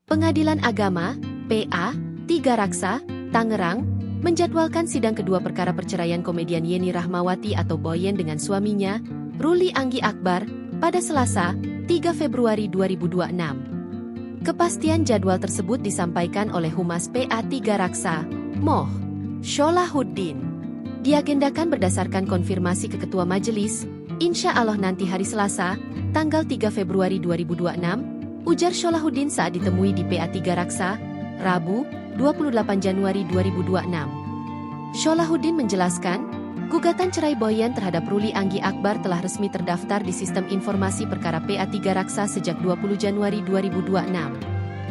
Pengadilan Agama, PA, Tiga Raksa, Tangerang, menjadwalkan sidang kedua perkara perceraian komedian Yeni Rahmawati atau Boyen dengan suaminya, Ruli Anggi Akbar, pada Selasa, 3 Februari 2026. Kepastian jadwal tersebut disampaikan oleh Humas PA Tiga Raksa, Moh Sholahuddin. Diagendakan berdasarkan konfirmasi ke Ketua Majelis, insya Allah nanti hari Selasa, tanggal 3 Februari 2026, ujar Sholahuddin saat ditemui di PA Tiga Raksa, Rabu, 28 Januari 2026. Sholahuddin menjelaskan, gugatan cerai Boyen terhadap Ruli Anggi Akbar telah resmi terdaftar di Sistem Informasi Perkara PA Tiga Raksa sejak 20 Januari 2026.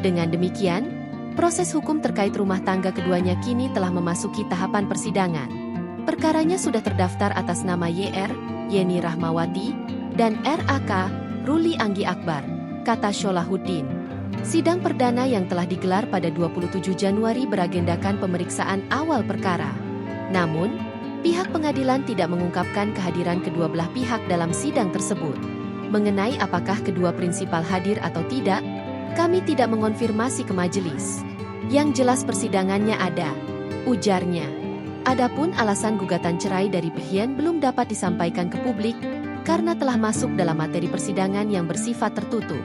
Dengan demikian, proses hukum terkait rumah tangga keduanya kini telah memasuki tahapan persidangan. Perkaranya sudah terdaftar atas nama YR, Yeni Rahmawati, dan RAK, Ruli Anggi Akbar, kata Sholahuddin. Sidang perdana yang telah digelar pada 27 Januari beragendakan pemeriksaan awal perkara. Namun, pihak pengadilan tidak mengungkapkan kehadiran kedua belah pihak dalam sidang tersebut. Mengenai apakah kedua prinsipal hadir atau tidak, kami tidak mengonfirmasi ke majelis. Yang jelas persidangannya ada, ujarnya. Adapun alasan gugatan cerai dari Boyen belum dapat disampaikan ke publik karena telah masuk dalam materi persidangan yang bersifat tertutup.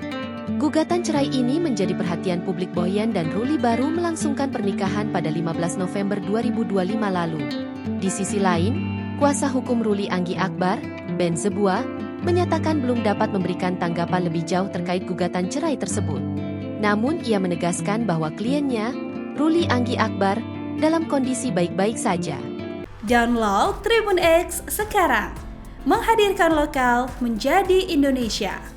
Gugatan cerai ini menjadi perhatian publik. Boyen dan Ruli baru melangsungkan pernikahan pada 15 November 2025 lalu. Di sisi lain, kuasa hukum Ruli Anggi Akbar, Ben Zebua, menyatakan belum dapat memberikan tanggapan lebih jauh terkait gugatan cerai tersebut. Namun ia menegaskan bahwa kliennya, Ruli Anggi Akbar, dalam kondisi baik-baik saja. Download Tribun X sekarang, menghadirkan lokal menjadi Indonesia.